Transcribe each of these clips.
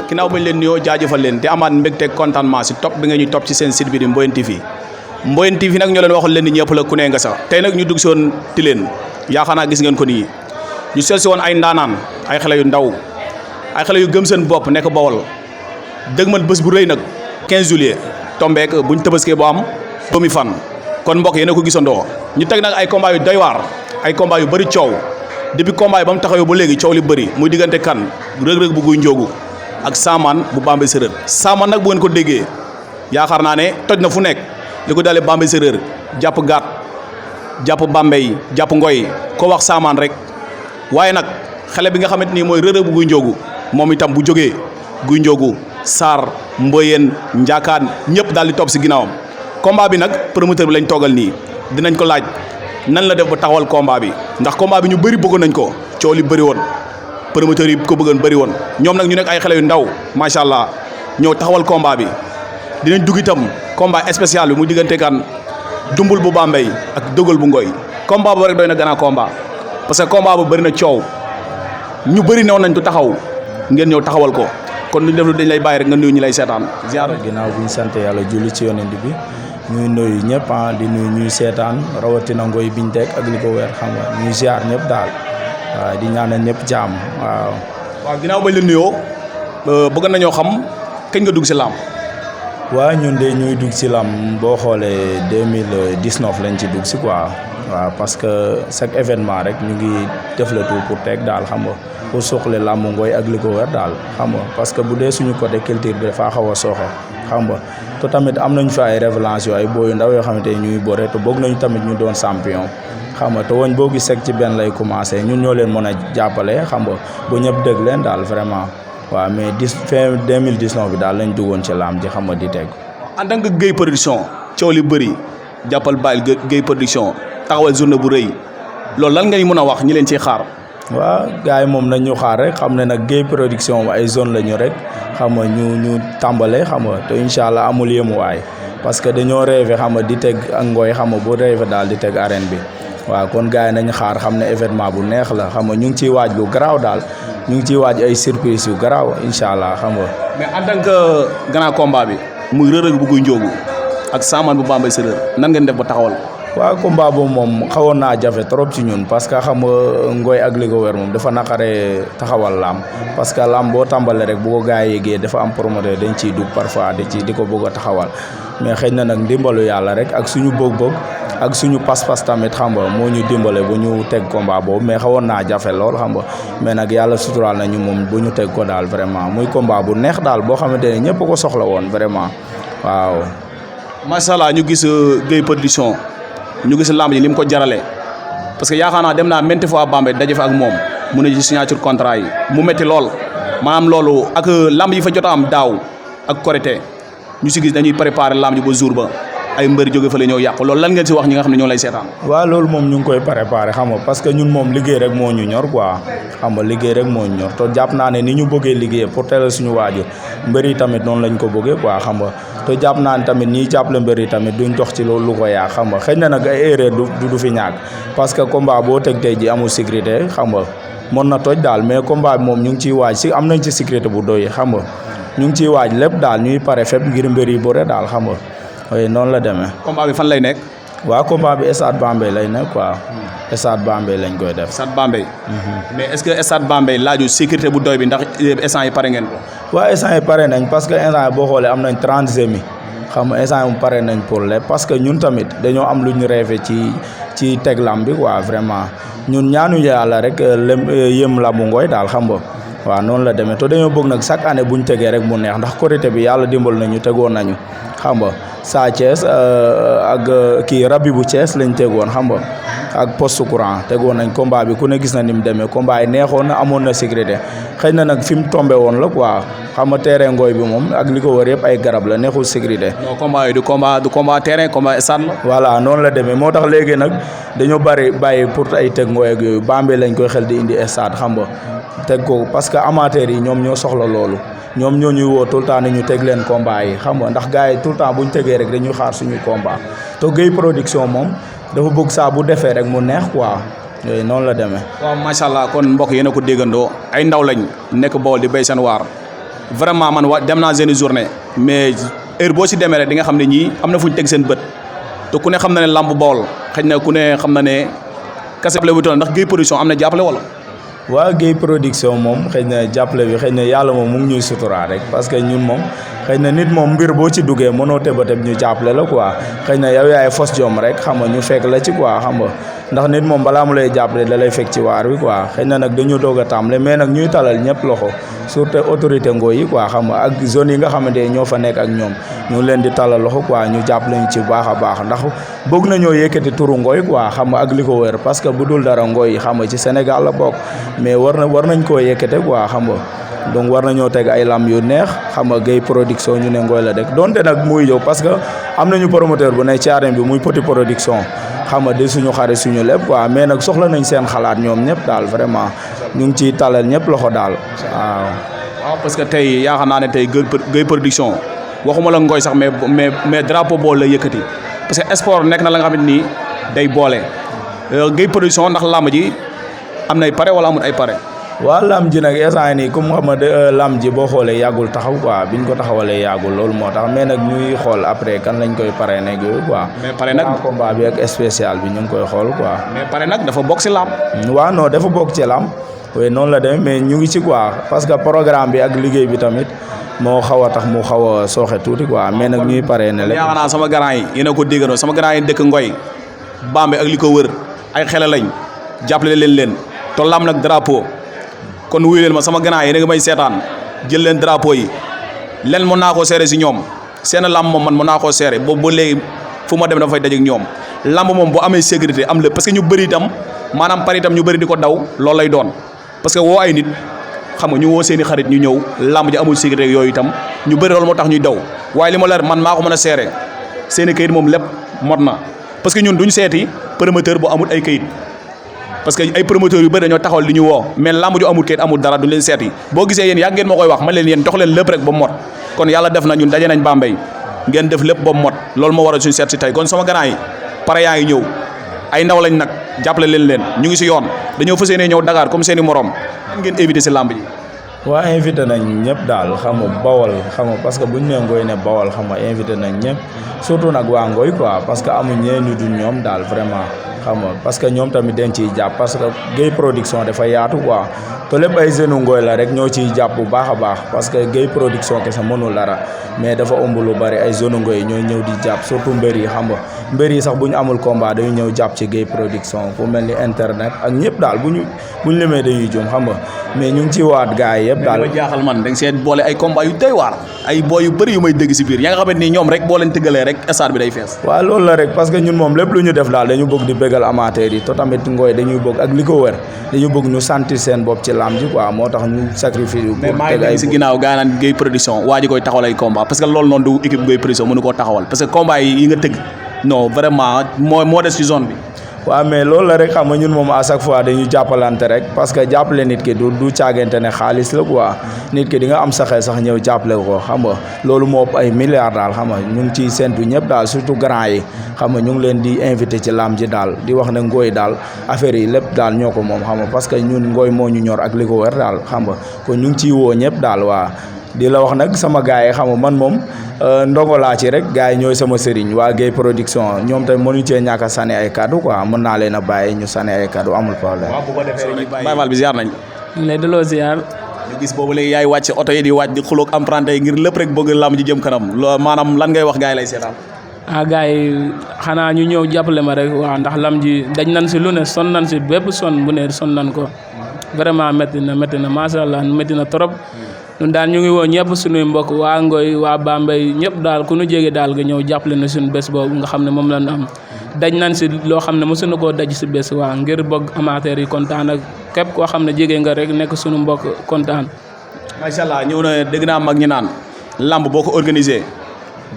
ginnaaw bañ leen nuyoo jaajëfal leen te amaat mbégte contentement si topp bi nga ñuy topp ci seen site bi di Mboyeen TV Mboyeen TV nag ñoo leen waxoon leen ni ñëpp la ku ne nga sax tey nag ñu dugg si woon Tilène yaakaar naa gis ngeen ko nii ñu seet si woon ay ndaanaan ay xale yu ndaw ay xale yu gëm seen bopp nekk Bawol dëgmal bés bu rëy nag 15 juillet tombeek buñ tëbaskee boo am doomi fan kon mbokk yéen a ko gisandoo ñu teg nag ay combat yu doy waar ay combat yu bëri coow depuis combat yi ba mu taxawee ba léegi coow li bëri muy diggante kan rëg-rëg bu guy njóogu ak Saamaan bu Bambey Séréer Saamaan nag bu ngeen ko déggee yaakaar naa ne toj na fu nekk li ko dalee Bambey Séréer jàpp gaat jàpp Bambey jàpp ngoy ko wax Saamaan rek waaye nag xale bi nga xamante ni mooy rëg-rëg bu guy njóogu moom itam bu jógee guy njóogu Sarr Mboyeen Njaakaan ñëpp daal di topp si ginnaawam combat bi nag promoteur bi lañ toogal nii dinañ ko laaj nan la def ba taxawal combat bi ndax combat bi ñu bëri bëggoon nañ ko coow li bëri woon promoteur yi ko bëggoon bëri woon ñoom nag ñu nekk ay xale yu ndaw macha allah ñëw taxawal combat bi dinañ dugg itam combat spécial bi mu diggante kan dumbul bu Bambey ak dogal bu ngoy combat bu rek doy na gannaaw combat parce que combat bu bëri na coow ñu bëri newoon nañ du taxaw ngeen ñëw taxawal ko kon lu ñu def lu dañ lay bàyyi rek nga nuyu ñi lay seetaan ziar. ginnaaw bi ñu sant yàlla julli ci yonent bi ñuy nuyu ñëpp di nuyu ñuy seetaan rawatina ngoy biñ teg ak li ko weer xam nga ñuy ziar ñëpp daal waaw di ñaanal ñëpp jaam waaw. waaw ginnaaw bañ la nuyoo bëgg nañoo xam kañ nga dugg si làmb. waaw ñun de ñuy dugg si làmb boo xoolee 2019 lañ ci dugg si quoi waaw parce que chaque événement rek ñu ngi def le tout pour teg daal xam nga pour suqali làmb ngoy ak li ko weer daal xam nga parce que bu dee suñu côté culture bi dafa xaw a sooxe xam nga te tamit am nañ fi ay révélation ay booyu ndaw yoo xamante ni ñuy bëre te bëgg nañu tamit ñu doon champion. xam nga te woñ boo gis sek ci benn lay commencé ñun ñoo leen mën a jàppale xam nga ba ñëpp dégg leen daal vraiment waaw mais fin 2019 bi daal lañ duggoon ci laam ji xam nga di teg. en tant que Gueye production coow li bëri jàppal bàyyil Gueye production taxawal journée bu rëy loolu lan ngay mën a wax ñi leen ciy xaar. waaw gars yi moom nañ ñu xaar rek xam ne nag Gueye production ay zone la ñu rek xam nga ñu tàmbale xam nga te incha allah amul yemuwaay parce que dañoo rêvé xam nga di teg ak ngooy xam nga boo rêvé daal di teg arène bi. waaw kon gars yi nañ xaar xam ne événement bu neex la xam nga ñu ngi ciy waaj lu garaaw daal ñu ngi ciy waaj ay surprise yu garaaw incha allah xam nga. mais en tant que grand combat bi muy rëg-rëg bu guy njóogu ak Saamaan bu Bambey Séréer nan ngeen def ba taxawal. waaw combat boobu moom xawoon naa jafe trop ci ñun parce que xam nga ngoy ak li ko wér moom dafa naqaree taxawal laam parce que laam boo tàmbalee rek bu ko gars yi yéegee dafa am promoteur dañ ciy dugg parfois di ko bëgg a taxawal mais xëy na nag ndimbalu yàlla rek ak suñu bëgg-bëgg. ak suñu pas-pas tamit xam nga moo ñu dimbale bu ñu teg combat boobu mais xawoon naa jafe lool xam nga mais nag yàlla suturaal nañu moom bu ñu teg ko daal vraiment muy combat bu neex daal boo xamante ne ñëpp ko soxla woon vraiment waaw. macha allah ñu gis Gueye production ñu gis lamb ji li mu ko jarale parce que yaakaar naa dem naa maintes fois Bambey daje fa ak moom mu ne ci signature contrat yi mu métti lool maanaam loolu ak lamb yi fa jot a am daaw ak Korité ñu si gis dañuy préparer lamb ji ba jour ba. ay mbër jóge fa la ñëw yàqu loolu lan ngeen si wax ñi nga xam ne ñoo lay seetaan. waaw loolu moom ñu ngi koy préparé xam nga parce que ñun moom liggéey rek moo ñu ñor quoi xam nga liggéey rek moo ñu ñor te jàpp naa ne ni ñu bëggee liggéey pour teelal suñu waajur mbër yi tamit noonu lañ ko bëggee quoi xam nga te jàpp naa ne tamit ñiy jàppale mbër yi tamit duñ dox ci loolu lu ko yaa xam nga xëy na nag ay erreur du fi ñàkk parce que combat boo teg tey ji amul sécurité xam nga mën na toj daal mais combat bi moom ñu ngi ciy waaj si am nañ ci sécurité bu doy xam nga ñu ngi ciy waaj lépp daal ñuy pare fépp ngir mbër yi bëre daal xam nga oui noonu la demee. combat bi fan lay nekk. waaw combat bi stade Bambey lay nekk quoi. stade Bambey lañ koy def. stade Bambey. mais est-ce que stade Bambey laaju sécurité bu doy bi ndax instant yi pare ngeen ko. waaw instant yi pare nañ parce que instant yi boo xoolee am nañ 30 semis xam nga instant yi mu pare nañ pour lépp parce que ñun tamit dañoo am lu ñu rêvé ci teg lamb bi quoi vraiment ñun ñaanu yàlla rek yëm lambu ngooy daal xam nga. waaw noonu la demee te dañoo bëgg nag chaque année bu ñu tegee rek mu neex ndax Korité bi yàlla dimbal nañu tegoon nañu xam nga Sa Thiès ak kii Rabi bu Thiès lañ tegoon xam nga ak poste courant tegoon nañ combat bi ku ne gis na ni mu demee combat yi neexoon na amoon na sécurité xëy na nag fi mu tombé woon la quoi xam nga terrain ngooy bi moom ak li ko wër yëpp ay garab la neexul sécurité. non combat yi du combat terrain combat stade la. voilà noonu la demee moo tax léegi nag dañoo bàyyi pour ay teg ngooy ak yooyu Bambey lañ koy xel di indi stade xam nga teg ko parce que amateurs yi ñoom ñoo soxla loolu ñoom ñoo ñuy woo tout le temps ni ñu teg leen combat yi xam nga ndax gars yi tout le temps bu ñu tegee rek dañuy xaar suñu combat te Gueye Production moom dafa bëgg saa bu defee rek mu neex quoi yooyu noonu la demee. waaw macha allah kon mbokk yéen a ko déggandoo ay ndaw lañ nekk Bawol di béy seen waar vraiment man dem naa seen journée mais heure boo si demee rek di nga xam ne ñii am na fu ñu teg seen bët te ku ne xam na ne lamb Bawol xëy na ku ne xam na ne kase bu toll ndax Gueye Production am na jàppale wala. waaw Gueye Production moom xëy na jàppale bi xëy na yàlla moom mu ngi ñuy suturaa rek parce que ñun moom xëy na nit moom mbir boo ci duggee mënoo tëb ñu jàppale la quoi xëy na yow yaay fos jom rek xam nga ñu fekk la ci quoi xam nga ndax nit moom balaa mu lay jàppale da lay fekk ci waar wi quoi xëy na nag dañu doog a tàmbale mais nag ñuy talal ñëpp loxo surtout autorité Ngoy yi quoi xam nga ak zone yi nga xamante ne ñoo fa nekk ak ñoom ñu leen di talal loxo quoi ñu jàppale ñu ci baax a baax ndax bëgg nañoo yëkkati turu Ngoy quoi xam nga ak li ko wër parce que bu dul dara Ngoy xam nga ci Sénégal la bokk mais war nañ koo yëkkate quoi xam nga donc war nañoo teg ay lam yu neex xam nga Gueye Production ñu ne Ngoy la dëkk donte nag muy yow parce que am nañu promoteur bu ne ci arène bi muy Petit Production xam nga di suñu xarit suñu lépp quoi mais nag soxla nañ seen xalaat ñoom ñëpp daal vraiment ñu ngi ciy talal ñëpp loxo daal waaw. parce que tey yaakaar naa ne tey Gueye Production waxuma la Ngoy sax mais drapeau bool la yëkkati parce que sport nekk na la nga xamante ni day boole Gueye Production ndax làmb ji am nay pare wala amul ay pare. waaw lam ji nag instant nii comme xam nga lam ji boo xoolee yàggul taxaw quoi biñ ko taxawalee yàggul loolu moo tax mais nag ñuy xool après kan lañ koy pare nag yooyu quoi. mais pare nag combat bi ak spécial bi ñu ngi koy xool quoi. mais pare nag dafa bokk ci lam. waaw non dafa bokk ci lam oui noonu la demee mais ñu ngi ci quoi parce que programme bi ak liggéey bi tamit moo xaw a tax mu xaw a sooxe tuuti quoi mais nag ñuy pare ne la. yaakaar naa sama grand yi yéen a ko déggandoo sama grand yi dëkk Ngoy Bambey ak li ko wër ay xele lañ jàppale leen te lam nag drapeau. kon wuyu leen ma sama gannaaw yi da nga may seetaan jël leen drapeau yi len mën naa koo seere si ñoom seen lamb moom man mën naa koo seere boobu ba léegi fu ma dem dafa fay dajeek ñoom lamb moom bu amee sécurité am lépp parce que ñu bëri itam maanaam pari itam ñu bëri di ko daw loolu lay doon parce que woo ay nit xam nga ñu woo seen i xarit ñu ñëw lamb ji amul sécurité yooyu itam ñu bëri loolu moo tax ñuy daw waaye li ma leer man maa ko mën a seere seen i kayit moom lépp mot na parce que ñun duñ seeti promoteur bu amul ay kayit parce que ay promoteurs yu bëri dañoo taxawal li ñu woo mais lamb ju amul kayit amul dara du leen seeti boo gisee yéen yàgg ngeen ma koy wax man leen yéen dox leen lépp rek ba mot kon yàlla def na ñun daje nañ Bambey ngeen def lépp ba mot loolu moo waral suñu seet si tey kon sama gannaaw yi pare yaa ngi ñëw ay ndaw lañ nag jàppale leen ñu ngi si yoon dañoo fas yéene ñëw Dakar comme seen i morom ngeen éviter si lamb ji. waa invité nañ ñëpp daal xam nga Bawol xam nga parce que buñ nee Ngoy ne Bawol xam nga invité nañ ñëpp surtout nag waa Ngoy quoi parce que amuñ ñee ñu dul ñoom daal vraiment xam nga parce que ñoom tamit dañ ciy jàpp parce que Gueye Production dafa yaatu quoi te lépp ay jeunes Ngoy la rek ñoo ciy jàpp bu baax a baax parce que Gueye Production kese mënul dara mais dafa ëmb lu bari ay jeunes Ngoy ñooy ñëw di jàpp surtout mbër yi xam nga mbër yi sax bu ñu amul combat dañuy ñëw jàpp ci Gueye Production fu mel ni internet ak ñëpp daal bu ñu limee dañuy jum xam nga mais ñu ngi ciy waat gars yi yëpp daal. mais jaaxal man da nga seet boole ay combat yu doy waar ay booy yu bëri yu may dégg si biir yaa nga xamante ni ñoom rek boo leen tëggalee rek stade bi day fees. waaw loolu la rek parce que ñun moom lépp lu ñu def daal dañu bëgg di bégal amateurs yi te tamit Ngoy dañuy bëgg ak li ko wër dañu bëgg ñu sentir seen bopp ci lamb ji quoi moo tax ñu sacrifice yu. mais maa ngi si ginnaaw gaa naan Gueye Production waa ji koy taxawal ay combat parce que loolu noonu du équipe Gueye Production mënu koo taxawal parce que combat yi nga tëgg non vraiment moo des ci zone bi. waaw mais loolu la rek xam nga ñun moom à chaque fois dañuy jàppalante rek parce que jàppale nit ki du caagante ne xaalis la quoi nit ki di nga am sa xel sax ñëw jàppale ko xam nga loolu moo ëpp ay milliards daal xam nga ñu ngi ciy séntu ñëpp daal surtout grand yi xam nga ñu ngi leen di invité ci lamb ji daal di wax ne Ngoy daal affaire yi lépp daal ñoo ko moom xam nga parce que ñun Ngoy moo ñu ñor ak li ko wër daal xam nga kon ñu ngi ciy woo ñëpp daal waa di la wax nag sama gars yi xam nga man moom ndongo laa ci rek gars yi ñooy sama sëriñ waa Gueye Production ñoom tamit mënuñu cee ñàkk a sànni ay kaddu quoi mën naa leen a bàyyi ñu sànni ay kaddu amul problème. waaw bu ko defee ñu bàyyi Baye Fall bi ziar nañ. ñu ngi lay delloo ziar. ñu gis boobu léegi yaay wàcc oto yi di wàcc di xuloog emprunté yi ngir lépp rek bëgg lamb ji jëm kanam loolu maanaam lan ngay wax gars yi lay seetaan. gars yi xanaa ñu ñëw jàppale ma rek waaw ndax lam ji dañ nan si lu ne son nan si bépp son bu ne son nan ko vraiment métti na macha allah métti na trop. ñun daal ñu ngi woo ñëpp suñuy mbokk waa Ngoy waa Bambey ñëpp daal ku ñu jege daal nga ñëw jàppale na suñu bés boobu nga xam ne moom lañ am daj nañ si loo xam ne mosuñu koo daj si bés waa ngir bëgg amateurs yi kontaan ak képp koo xam ne jege nga rek nekk suñu mbokk kontaan. macha allah ñëw na dégg naa mag ñi naan lamb boo ko organisé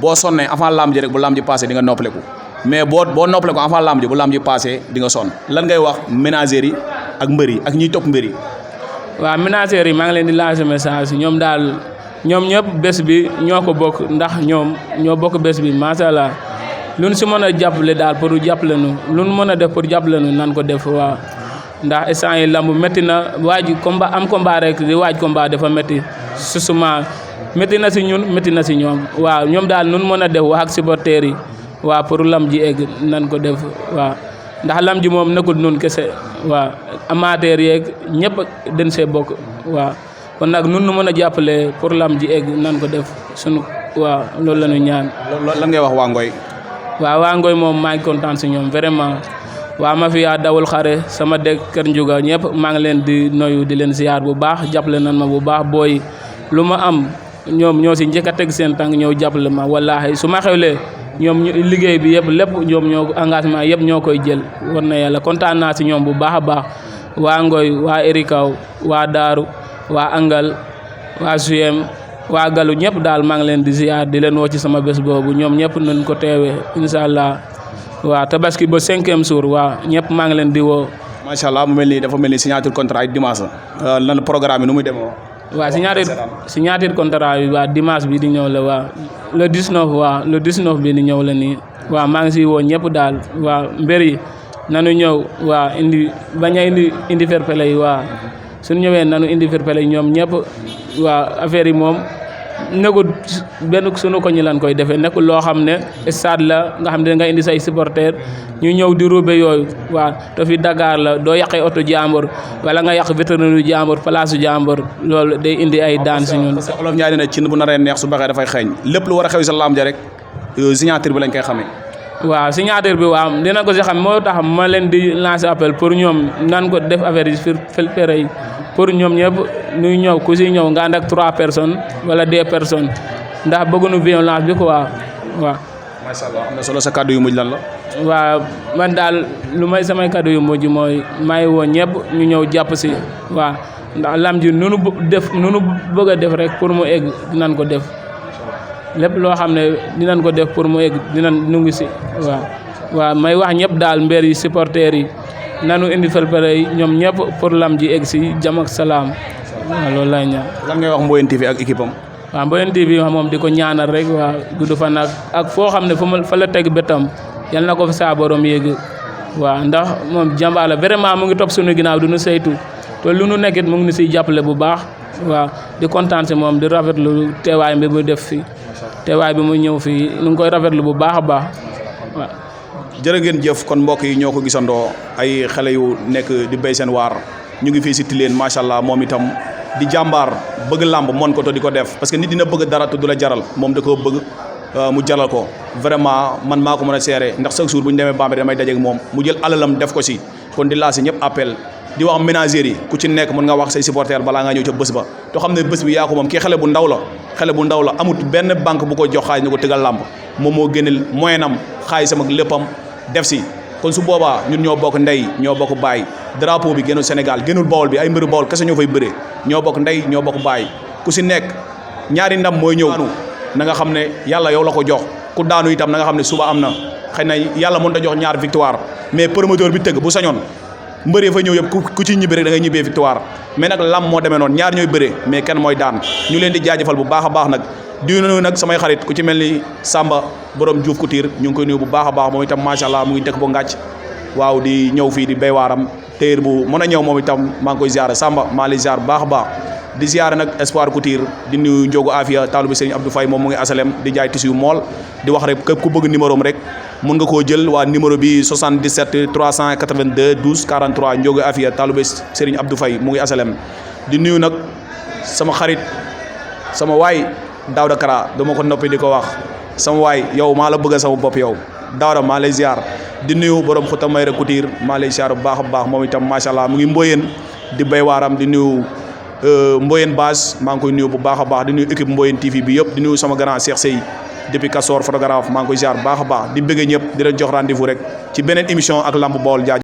boo sonnee avant lamb ji rek bu lamb ji passé di nga noppaleku mais boo noppaleku avant lamb ji bu lamb ji passé di nga sonn lan ngay wax ménagères yi ak mbër yi ak ñiy topp mbër yi. waaw ménagères yi maa ngi leen di lancer message ñoom daal ñoom ñëpp bés bi ñoo ko bokk ndax ñoom ñoo bokk bés bi macha allah lu ñu si mën a jàppale daal pour jàppale nu lu ñu mën a def pour jàppale nu nan ko def waaw ndax instant yi lamb métti na waaj combat am combat rek di waaj combat dafa métti susuma métti na si ñun métti na si ñoom waaw ñoom daal nun mën a def wax ak supporters yi waaw pour lam ji egg nan ko def waaw ndax lam ji moom nekkul nun kese waaw amateur yeeg ñëpp dañ see bokk waaw kon nag nun nu mën a jàppale pour lam ji egg nan ko def sunu waaw loolu la ñu ñaan. lan ngay wax waa Ngoy. waaw waa Ngoy moom maa ngi kontaan si ñoom vraiment waa ma fi yaa dawul xare sama dëkk Kër Ndiouga ñëpp maa ngi leen di nuyu di leen ziar bu baax jàppale nan ma bu baax booy lu ma am ñoom ñoo si njëkk a teg seen tànk ñëw jàppale ma wallaahi su ma xewlee ñoom liggéey bi yëpp lépp ñoom ñoo engagement yëpp ñoo koy jël war na yàlla kontaan naa si ñoom bu baax a baax waa Ngoy waa Erikaw waa Daaru waa Angal waa Suyem waa Galu ñëpp daal maa ngi leen di ziar di leen woo ci sama bés boobu ñoom ñëpp nañ ko teewee incha allah waaw tabaski ba 5e jour waaw ñëpp maa ngi leen di woo. macha allah mu mel ni dafa mel ni signature contrat yi dimanche lan programme bi nu muy demee. waaw signature contrat bi waa dimanche bi di ñëw la waa le 19 waaw le 19 bi di ñëw la nii waaw maa ngi siy woo ñëpp daal waaw mbir yi nanu ñëw waa bañ a indi fair play waa suñu ñëwee nanu indi fair play ñoom ñëpp waa affaire yi moom nekkul benn sunu ko ñi lan koy defee nekkul loo xam ne stade la nga xam ne nga indi say supporter ñu ñëw di roube yooyu waaw te fi Dakar la doo yàqee oto jàmbur wala nga yàq vétérinaire jàmbur place jàmbur loolu day indi ay daan si ñun. parce que olof Ndiaye ne cin bu naree neex su baxee dafay xeeñ lépp lu war a xew sa lamb ja rek signature bi lañ koy xamee. waaw signature bi waaw dina ko si xam moo tax ma leen di lancer appel pour ñoom nan ko def affaire yi fere yi pour ñoom ñëpp ñuy ñëw ku si ñëw nga ànd ak 3 personnes wala 2 personnes ndax bëgguñu violence bi quoi waaw. macha allah am na solo sa kàddu yu mujj lan la. waaw man daal lu may samay kàddu yu mujj mooy may woo ñëpp ñu ñëw jàpp si waaw ndax lam ji nu nu bëgg a def rek pour mu egg dinañ ko def lépp loo xam ne dinañ ko def pour mu egg dinañ nu ngi si waaw. waaw may wax ñëpp daal mbir yi supporters yi nanu indi felpere yi ñoom ñëpp pour lam ji egg si jàmm ak salaam waaw loolu lay ñaan. lan ngay wax Mboyeen TV ak équipe am. waaw Mboyeen TV moom di ko ñaanal rek waa gudd fan ak foo xam ne fa la teg bëtam yal na ko fi saa borom yéeg waaw ndax moom jàmbaar la vraiment mu ngi topp suñu ginnaaw du ñu saytu te lu nu nekkit mu ngi ni siy jàppale bu baax waaw di kontaan si moom di rafetlu teewaay bi mu def fii teewaay bi mu ñëw fii nu ngi koy rafetlu bu baax a baax waaw. jërë ngeen jëf kon mbokk yi ñoo ko gisandoo ay xale yu nekk di béy seen waar ñu ngi fii si Tilène macha allah moom itam di jàmbaar bëgg làmb mon ko te di ko def parce que nit dina bëgg dara te du la jaral moom da koo bëgg mu jaral ko vraiment man maa ko mën a seere ndax chaque jour bu ñu demee Bambey damay dajeeg moom mu jël alalam def ko si kon di laasi ñëpp appel di wax ménagères yi ku ci nekk mën nga wax say supporters balaa nga ñëw ca bés ba te xam ne bés bi yaa ko moom kii xale bu ndaw la amut benn banque bu ko jox xaalis ni ko tëgal làmb moom moo génneel moyen am xaalisam ak léppam def si kon su boobaa ñun ñoo bokk ndey ñoo bokk baay drapeau bi génnul Sénégal génnul Bawol bi ay mbëru Bawol kese ñoo fay bëree ñoo bokk ndey ñoo bokk baay ku si nekk ñaari ndam mooy ñëw na nga xam ne yàlla yow la ko jox ku daanu itam na nga xam ne suba am na xëy na yàlla mën ta jox ñaar victoire mais promoteur bi tëgg bu sañoon mbër yi fa ñëw yëpp ku ci ñibbi rek da ngay ñibbee victoire mais nag lam moo demee noonu ñaar ñooy bëree mais kenn mooy daan ñu leen di jaajëfal bu baax a baax nag di nuyu nag samay xarit ku ci mel ni Samba borom Diouf Couture ñu ngi koy nuyu bu baax a baax moom itam macha allah mu ngi dëkk bu ngàcc waaw di ñëw fii di béy waaram téer bu mën a ñëw moom itam maa ngi koy ziare Samba maa lay ziar bu baax a baax di ziare nag Espoir Couture di nuyu Ndiogu Afia taalu bi Serigne Abdou Faye moom mu ngi asalem di jaay tissu yu mool di wax rek képp ku bëgg numéro am rek mun nga koo jël waa numéro bi 77 382 12 43 Ndiogu Afia taalu bi Serigne Abdou Faye mu ngi asalem di nuyu nag sama xarit sama waay Daouda Kara dama ko noppi di ko wax sama waay yow maa la bëgg sama bopp yow Daouda maa lay ziar di nuyu borom Xuta Mayra Couture maa lay ziar bu baax a baax moom itam macha allah mu ngi Mboyeen di béy waaram di nuyu Mboyeen base maa ngi koy nuyu bu baax a baax di nuyu équipe Mboyeen TV bi yëpp di nuyu sama grand Cheikh Sey depuis Kassor photographe maa ngi koy ziar bu baax a baax di bëgg ñëpp di leen jox rendez-vous rek ci beneen émission ak Lamb Baol jaaj